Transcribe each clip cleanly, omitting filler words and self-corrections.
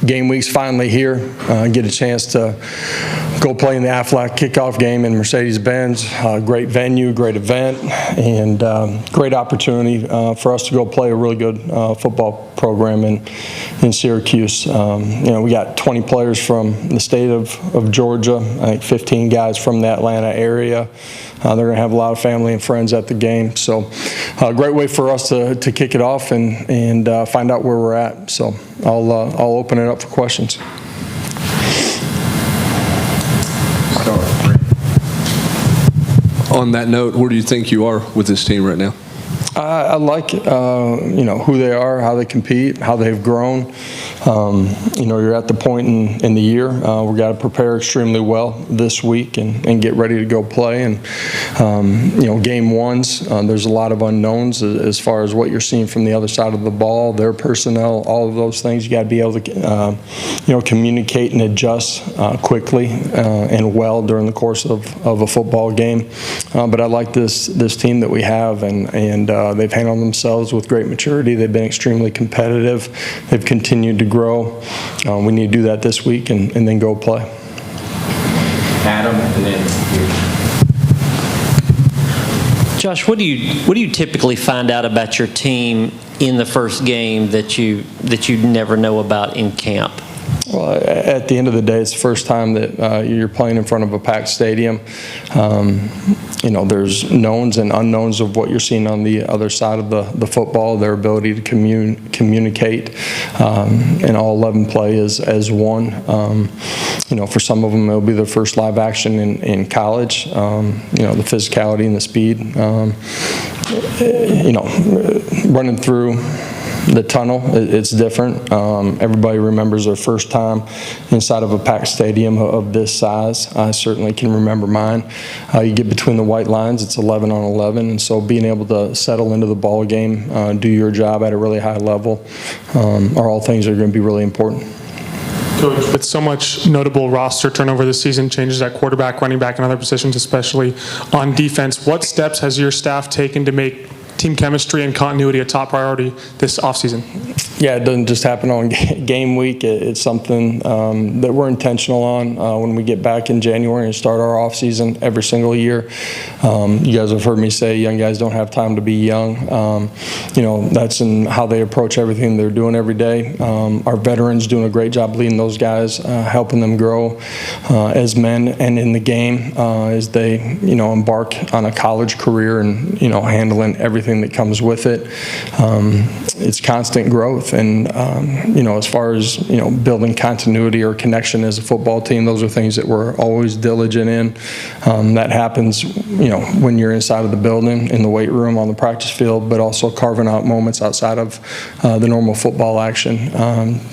game week's finally here. Get a chance to go play in the Aflac Kickoff game in Mercedes-Benz. Great venue, great event, and great opportunity for us to go play a really good football program in Syracuse. We got 20 players from the state of Georgia, I think 15 guys from the Atlanta area. They're going to have a lot of family and friends at the game. So a great way for us to kick it off and find out where we're at. So I'll open it up for questions. On that note, where do you think you are with this team right now? I like, who they are, how they compete, how they've grown. You're at the point in the year. We've got to prepare extremely well this week and get ready to go play. And, game ones, there's a lot of unknowns as far as what you're seeing from the other side of the ball, their personnel, all of those things. You got to be able to, communicate and adjust quickly and well during the course of a football game. But I like this team that we have, and they've handled themselves with great maturity. They've been extremely competitive. They've continued to grow. We need to do that this week and then go play. Adam, and then Josh, what do you typically find out about your team in the first game that you never know about in camp? Well, at the end of the day, it's the first time that you're playing in front of a packed stadium. There's knowns and unknowns of what you're seeing on the other side of the football, their ability to communicate, and all 11 play as one. For some of them, it'll be their first live action in college. The physicality and the speed. Running through the tunnel, it's different. Everybody remembers their first time inside of a packed stadium of this size. I certainly can remember mine. You get between the white lines, it's 11 on 11, and so being able to settle into the ball game, do your job at a really high level, are all things that are going to be really important. Coach, with so much notable roster turnover this season, changes at quarterback, running back, and other positions, especially on defense, what steps has your staff taken to make team chemistry and continuity a top priority this offseason? Yeah, it doesn't just happen on game week. It's something that we're intentional on when we get back in January and start our offseason every single year. You guys have heard me say young guys don't have time to be young. That's in how they approach everything they're doing every day. Our veterans doing a great job leading those guys, helping them grow as men and in the game as they, embark on a college career and, handling everything that comes with it. It's constant growth, and as far as building continuity or connection as a football team, those are things that we're always diligent in. That happens when you're inside of the building, in the weight room, on the practice field, but also carving out moments outside of the normal football action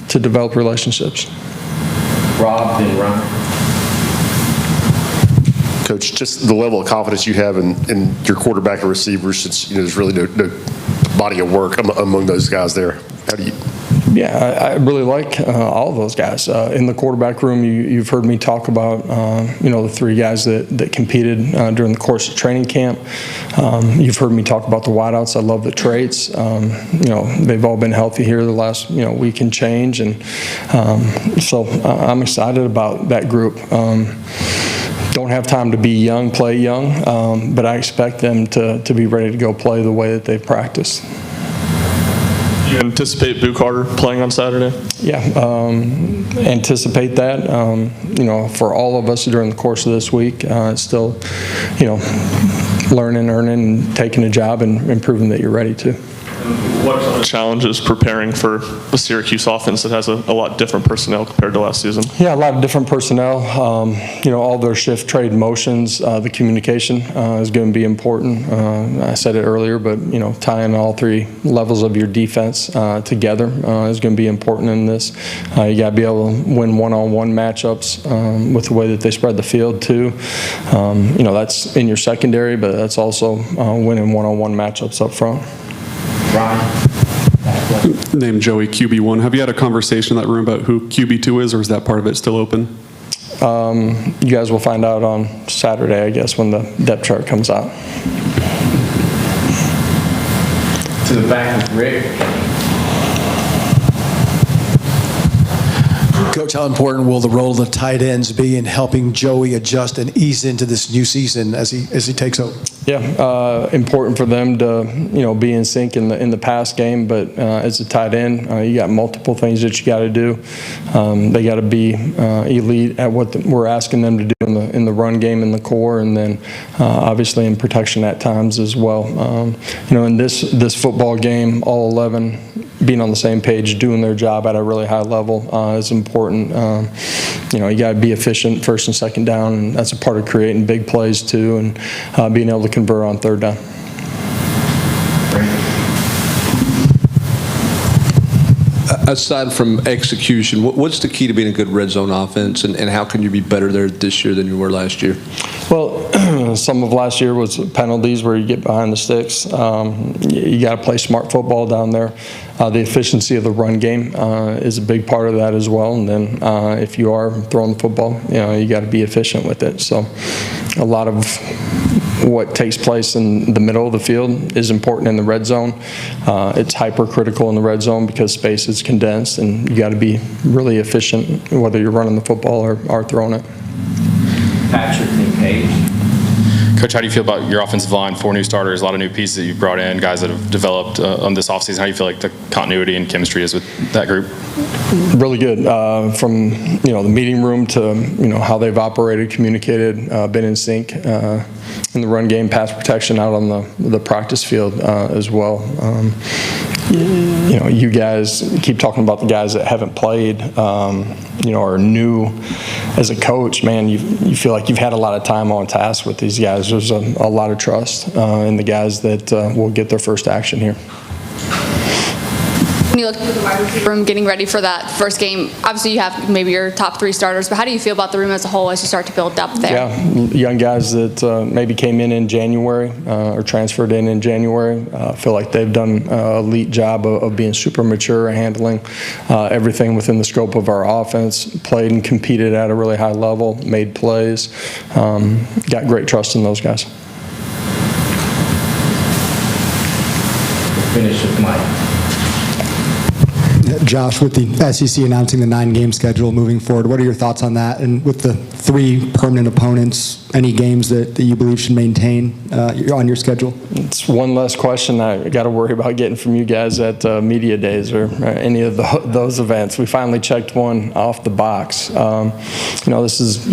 to develop relationships. Rob, then Ryan. Coach, just the level of confidence you have in your quarterback and receivers, since there's really no body of work among those guys there. How do you? Yeah, I really like all of those guys. In the quarterback room, you've heard me talk about, the three guys that competed during the course of training camp. You've heard me talk about the wideouts. I love the traits. They've all been healthy here the last, week and change. And so I'm excited about that group. Don't have time to be young, play young, but I expect them to be ready to go play the way that they've practiced. Do you anticipate Boo Carter playing on Saturday? Yeah, anticipate that. For all of us during the course of this week, it's still, learning, earning, and taking a job and proving that you're ready to. What are the challenges preparing for the Syracuse offense that has a lot different personnel compared to last season? Yeah, a lot of different personnel. All their shift trade motions, the communication is going to be important. I said it earlier, but tying all three levels of your defense together is going to be important in this. You got to be able to win one-on-one matchups with the way that they spread the field too. That's in your secondary, but that's also winning one-on-one matchups up front. Ryan. Named Joey, QB1. Have you had a conversation in that room about who QB2 is, or is that part of it still open? You guys will find out on Saturday, I guess, when the depth chart comes out. To the back of Rick. Coach, how important will the role of the tight ends be in helping Joey adjust and ease into this new season as he takes over? Yeah, important for them to be in sync in the pass game, but as a tight end, you got multiple things that you got to do. They got to be elite at what we're asking them to do in the run game in the core, and then obviously in protection at times as well. In this football game, all 11 being on the same page, doing their job at a really high level is important. You got to be efficient first and second down, and that's a part of creating big plays too, and being able to convert on third down. Aside from execution, what's the key to being a good red zone offense, and how can you be better there this year than you were last year? Well, some of last year was penalties where you get behind the sticks. You got to play smart football down there. The efficiency of the run game is a big part of that as well. And then if you are throwing the football, you got to be efficient with it. So a lot of what takes place in the middle of the field is important in the red zone. It's hypercritical in the red zone because space is condensed, and you got to be really efficient whether you're running the football or throwing it. Patrick and Paige. Coach, how do you feel about your offensive line? 4 new starters, a lot of new pieces that you've brought in, guys that have developed on this offseason. How do you feel like the continuity and chemistry is with that group? Really good. From the meeting room to how they've operated, communicated, been in sync in the run game, pass protection out on the practice field as well. You guys keep talking about the guys that haven't played, are new. As a coach, man, you feel like you've had a lot of time on task with these guys. There's a lot of trust in the guys that will get their first action here. When you look at the wide receiver room getting ready for that first game, obviously you have maybe your top 3 starters, but how do you feel about the room as a whole as you start to build depth there? Yeah, young guys that maybe came in January or transferred in January. Feel like they've done an elite job of being super mature and handling everything within the scope of our offense, played and competed at a really high level, made plays. Got great trust in those guys. Finish with Mike. Josh, with the SEC announcing the 9-game schedule moving forward, what are your thoughts on that? And with the 3 permanent opponents, any games that you believe should maintain on your schedule? It's one less question I got to worry about getting from you guys at media days or any of those events. We finally checked one off the box. This is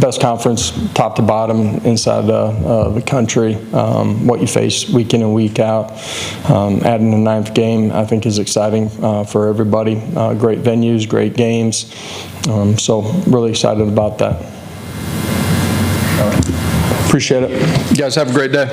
best conference top to bottom inside the country. What you face week in and week out. Adding a 9th game I think is exciting for everybody. Great venues, great games. So really excited about that. Appreciate it. You guys have a great day.